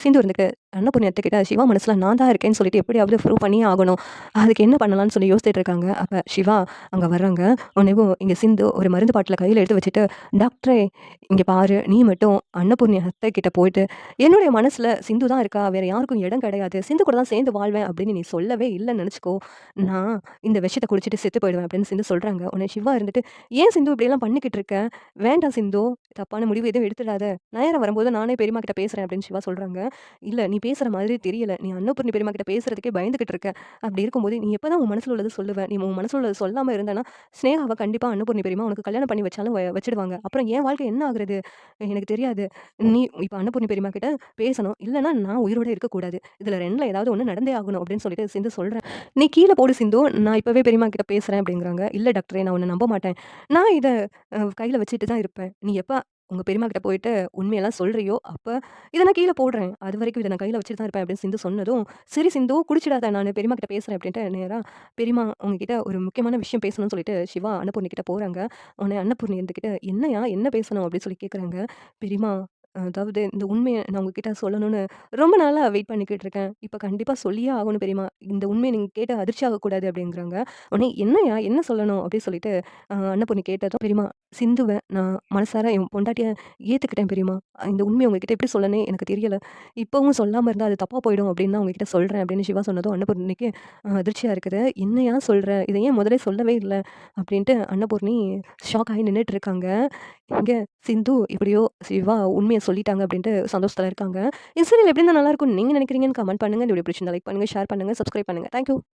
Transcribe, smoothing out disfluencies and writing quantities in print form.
சிந்து இருந்துட்டு அன்னபூர்ணி அத்தைக்கிட்ட சிவா மனசுல நான் தான் இருக்கேன்னு சொல்லிட்டு எப்படியாவது ப்ரூவ் பண்ணியே ஆகணும். அதுக்கு என்ன பண்ணலாம்னு சொல்லி யோசிச்சுட்டு இருக்காங்க. அப்ப சிவா அங்க வர்றாங்க. உடனேவும் இங்க சிந்து ஒரு மருந்து பாட்டில கையில எடுத்து வச்சுட்டு, "டாக்டரே இங்க பாரு, நீ மட்டும் அன்னபூர்ணி அத்தைக்கிட்ட போயிட்டு, என்னுடைய மனசுல சிந்து தான் இருக்கா. வேற யாருக்கும் இடம் கிடையாது. சிந்து கூட தான் சேர்ந்து வாழ்வேன் அப்படின்னு நீ சொல்லவே இல்லன்னு நெனச்சுக்கோ. நான் இந்த விஷத்த குடிச்சிட்டு செத்து போயிடுவேன்" அப்படின்னு சிந்து சொல்றாங்க. உடனே சிவா இருந்துட்டு, "ஏன் சிந்து இப்படியெல்லாம் பண்ணிக்கிட்டு இருக்க? வேண்டாம் சிந்து. தப்பான முடிவு எதுவும் எடுத்துடாத. நேரம் வரும்போது நானே பெரியம்மா கிட்ட பேசுறேன்" அப்படின்னு சிவா சொல்றாங்க. "இல்ல நீ பேசுற மாதிரி தெரியல. நீ அன்னபூர்ணி பெரியம்மா கிட்ட பேசுறதுக்கே பயந்துகிட்டு இருக்க. அப்படி இருக்கும்போது நீ எப்பதான் உன் மனசுல உள்ளத சொல்லுவ? நீ உன் மனசுல உள்ளத சொல்லாம இருந்தன்னா, ஸ்நேகாவ கண்டிப்பா அன்னபூர்ணி பெரியம்மா உனக்கு கல்யாணம் பண்ணி வச்சாலும் வச்சுடுவாங்க. அப்புறம் என் வாழ்க்கை என்ன ஆகுறது? எனக்கு தெரியாது. நீ இப்ப அன்னபூர்ணி பெரியம்மா கிட்ட பேசணும். இல்லன்னா நான் உயிரோட இருக்கக்கூடாது. இதுல 2ல ஏதாவது ஒண்ணு நடந்தே ஆகணும்" அப்படின்னு சொல்லிட்டு சிந்து சொல்றேன். "நீ கீழ போடு சிந்து. நான் இப்பவே பெரியம்மா கிட்ட பேசுறேன்" அப்படிங்கிறாங்க. "இல்ல டாக்டரே நான் உன்ன நம்ப மாட்டேன். நான் இத கையில வச்சுட்டு தான் இருப்பேன். நீ எப்ப உங்க பெரியம்மா கிட்ட போயிட்டு உண்மையெல்லாம் சொல்றியோ, அப்ப இத நான் கீழ போடுறேன். அதுவரைக்கும் இத நான் கையில வச்சுட்டு தான் இருப்பேன்" அப்படின்னு சிந்து சொன்னதும், "சரி சிந்து குடிச்சிடாத நானு பெரியம்மா கிட்ட பேசுறேன்" அப்படின்ட்டு நேரா பெரியம்மா உங்ககிட்ட ஒரு முக்கியமான விஷயம் பேசணும்னு சொல்லிட்டு சிவா அன்னபூர்ணி கிட்ட போறாங்க. உடனே அன்னபூர்ணி இருந்துகிட்டு, "என்னய்யா என்ன பேசணும்?" அப்படின்னு சொல்லி கேட்குறாங்க. "பெரியம்மா அதாவது இந்த உண்மைய நான் உங்ககிட்ட சொல்லணும்னு ரொம்ப நாளா வெயிட் பண்ணிக்கிட்டு இருக்கேன். இப்ப கண்டிப்பா சொல்லியே ஆகணும் பெரியம்மா. இந்த உண்மைய நீங்க கேட்டு அதிர்ச்சி ஆகக்கூடாது" அப்படிங்கிறாங்க. உடனே "என்னய்யா என்ன சொல்லணும்?" அப்படின்னு சொல்லிட்டு அன்னபூர்ணி கேட்டதும், "பெரியம்மா சிந்துவ நான் மனசார என் பொண்டாட்டியா ஏத்துக்கிட்டேன் பெரியம்மா. இந்த உண்மைய உங்ககிட்ட எப்படி சொல்லன்னே எனக்கு தெரியல. இப்பவும் சொல்லாம இருந்தா அது தப்பா போயிடும் அப்படின்னு தான் உங்ககிட்ட சொல்றேன்" அப்படின்னு சிவா சொன்னதும் அன்னபூர்ணிக்கு அதிர்ச்சியா இருக்குது. "என்னய்யா சொல்ற? இத ஏன் முதலே சொல்லவே இல்ல?" அப்படின்ட்டு அன்னபூர்ணி ஷாக் ஆகி நின்னுட்டு இருக்காங்க. இங்க சிந்து எப்படியோ சிவா உண்மைய சொல்லிட்டாங்க அப்படின்ட்டு சந்தோஷத்துல இருக்காங்க. இந்த சீரியல் எப்படி இருந்தா நல்லாருக்கும்னு நீங்க நினைக்கிறீங்கன்னு கமெண்ட் பண்ணுங்க. இந்த வீடியோ பிடிச்சிருந்தா லைக் பண்ணுங்க, ஷேர் பண்ணுங்க, சப்ஸ்கிரைப் பண்ணுங்க. Thank you.